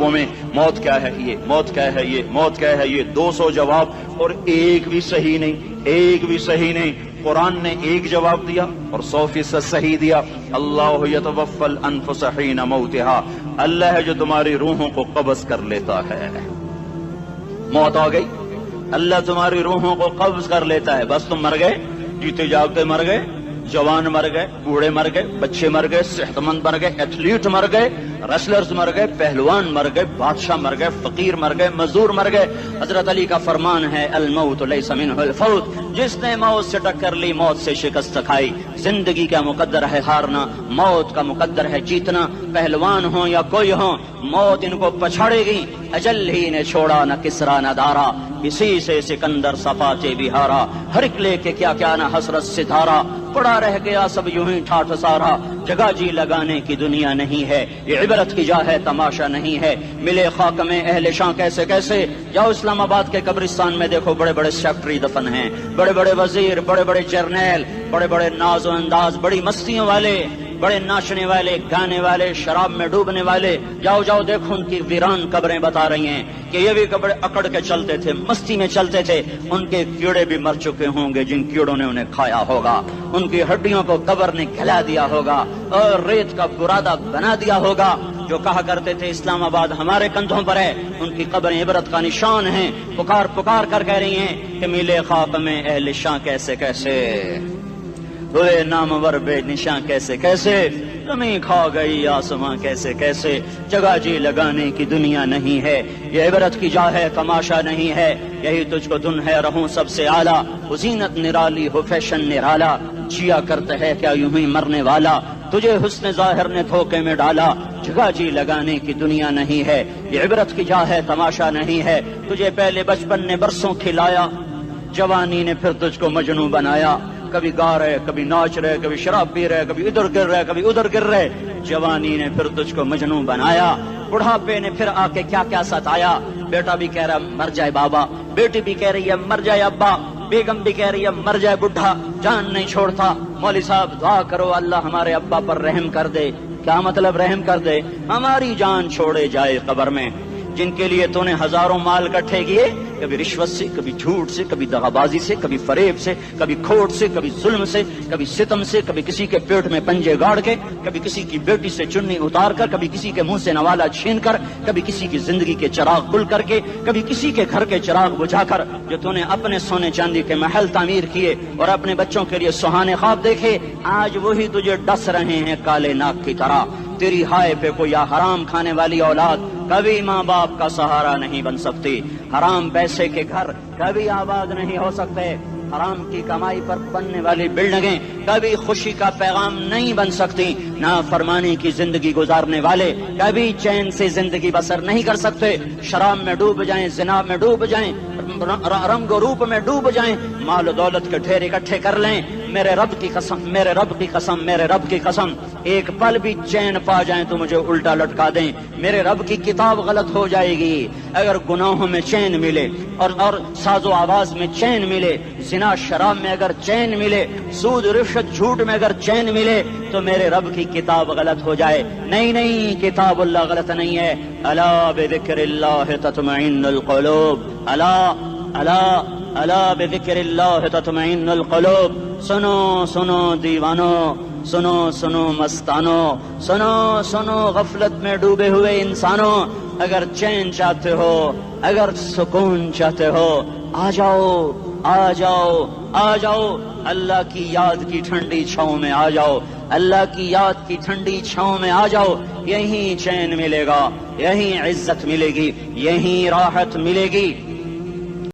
میں موت کیا ہے یہ، موت کیا ہے یہ، موت کیا ہے یہ، 200 جواب اور ایک بھی صحیح نہیں، ایک بھی صحیح نہیں۔ قرآن نے ایک جواب دیا اور 100% صحیح دیا۔ اللہ یتوفی الانفس حین موتها، اللہ ہے جو تمہاری روحوں کو قبض کر لیتا ہے۔ موت آ گئی، اللہ تمہاری روحوں کو قبض کر لیتا ہے، بس تم مر گئے، جیتے جاگتے مر گئے، جوان مر گئے، بوڑھے مر گئے، بچے مر گئے، صحت مند مر گئے، ایتھلیٹ مر گئے، ریسلرز مر گئے، پہلوان مر گئے، بادشاہ مر گئے، فقیر مر گئے، مزدور مر گئے۔ حضرت علی کا فرمان ہے الموت لیس منہ الفوت، جس نے موت سے ٹکر لی موت سے شکست کھائی۔ زندگی کا مقدر ہے ہارنا، موت کا مقدر ہے جیتنا۔ پہلوان ہوں یا کوئی ہوں، موت ان کو پچھاڑے گی۔ اجل ہی نے چھوڑا نہ کسرا نہ دارا، اسی سے سکندر صفاتے بہارا۔ ہر ایک لے کے کیا کیا نہ حسرت ستارا، پڑا رہ گیا سب یوں ہی ٹھاٹھ سارا۔ جگہ جی لگانے کی دنیا نہیں ہے، یہ عبرت کی جا ہے تماشا نہیں ہے۔ ملے خاک میں اہل شاں کیسے کیسے، جاؤ اسلام آباد کے قبرستان میں دیکھو، بڑے بڑے سیکٹری دفن ہیں، بڑے بڑے وزیر، بڑے بڑے جرنیل، بڑے بڑے ناز و انداز، بڑی مستیوں والے، بڑے ناچنے والے، گانے والے، شراب میں ڈوبنے والے۔ جاؤ جاؤ دیکھو ان کی ویران قبریں بتا رہی ہیں کہ یہ بھی قبر اکڑ کے چلتے تھے، مستی میں چلتے تھے۔ ان کے کیڑے بھی مر چکے ہوں گے جن کیڑوں نے انہیں کھایا ہوگا، ان کی ہڈیوں کو قبر نے کھلا دیا ہوگا اور ریت کا برادہ بنا دیا ہوگا۔ جو کہا کرتے تھے اسلام آباد ہمارے کندھوں پر ہے، ان کی قبریں عبرت کا نشان ہیں۔ پکار پکار کر کہہ رہی ہیں کہ ملے خاک میں اہل شاں کیسے کیسے، ہوئے نامور بے نشاں کیسے کیسے، زمین کھا گئی آسماں کیسے کیسے۔ جگہ جی لگانے کی دنیا نہیں ہے، یہ عبرت کی جا ہے تماشا نہیں ہے۔ یہی تجھ کو دن ہے رہوں سب سے اعلیٰ، وہ زینت نرالی ہو فیشن نرالا۔ جیا کرتا ہے کیا یوں ہی مرنے والا، تجھے حسن ظاہر نے دھوکے میں ڈالا۔ جگہ جی لگانے کی دنیا نہیں ہے، یہ عبرت کی جا ہے تماشا نہیں ہے۔ تجھے پہلے بچپن نے برسوں کھلایا، جوانی نے پھر تجھ کو مجنوں بنایا۔ کبھی گا رہے، کبھی ناچ رہے، کبھی شراب پی رہے، کبھی ادھر گر رہے، کبھی ادھر گر رہے۔ جوانی نے پھر تجھ کو مجنوں بنایا، بڑھاپے نے پھر آ کے کیا کیا ستایا۔ بیٹا بھی کہہ رہا مر جائے بابا، بیٹی بھی کہہ رہی ہے مر جائے ابا، بیگم بھی کہہ رہی ہے مر جائے بڈھا، جان نہیں چھوڑتا۔ مولوی صاحب دعا کرو اللہ ہمارے ابا پر رحم کر دے۔ کیا مطلب رحم کر دے؟ ہماری جان چھوڑے جائے قبر میں۔ جن کے لیے تو نے ہزاروں مال اکٹھے کیے، کبھی رشوت سے، کبھی جھوٹ سے، کبھی دغابازی سے، کبھی فریب سے، کبھی کھوٹ سے، کبھی ظلم سے، کبھی ستم سے، کبھی کسی کے پیٹ میں پنجے گاڑ کے، کبھی کسی کی بیٹی سے چننی اتار کر، کبھی کسی کے منہ سے نوالا چھین کر، کبھی کسی کی زندگی کے چراغ گل کر کے، کبھی کسی کے گھر کے چراغ بجھا کر۔ جو تو نے اپنے سونے چاندی کے محل تعمیر کیے اور اپنے بچوں کے لیے سہانے خواب دیکھے، آج وہی تجھے ڈس رہے ہیں کالے ناک کی طرح۔ تیری ہائے پہ کوئی حرام کھانے والی اولاد کبھی ماں باپ کا سہارا نہیں بن سکتی۔ حرام پیسے کے گھر کبھی آباد نہیں ہو سکتے۔ حرام کی کمائی پر بننے والی بلڈنگیں کبھی خوشی کا پیغام نہیں بن سکتی۔ نافرمانی کی زندگی گزارنے والے کبھی چین سے زندگی بسر نہیں کر سکتے۔ شراب میں ڈوب جائیں، زنا میں ڈوب جائیں، رنگ و روپ میں ڈوب جائیں، مال و دولت کے ڈھیر اکٹھے کر لیں، میرے رب کی قسم، میرے رب کی قسم، میرے رب کی قسم، ایک پل بھی چین پا جائیں تو مجھے الٹا لٹکا دیں۔ میرے رب کی کتاب غلط ہو جائے گی اگر گناہوں میں چین ملے اور ساز و آواز میں چین ملے، زنا شراب میں اگر چین ملے، سود رشوت جھوٹ میں اگر چین ملے تو میرے رب کی کتاب غلط ہو جائے۔ نہیں نہیں، کتاب اللہ غلط نہیں ہے۔ الا بذکر اللہ تطمئن القلوب، الا الا الا بذکر اللہ تطمئن القلوب۔ سنو سنو دیوانو، سنو سنو مستانو، سنو سنو غفلت میں ڈوبے ہوئے انسانوں، اگر چین چاہتے ہو، اگر سکون چاہتے ہو، آ جاؤ آ جاؤ آ جاؤ، اللہ کی یاد کی ٹھنڈی چھاؤں میں آ جاؤ، اللہ کی یاد کی ٹھنڈی چھاؤں میں آ جاؤ۔ یہیں چین ملے گا، یہیں عزت ملے گی، یہیں راحت ملے گی۔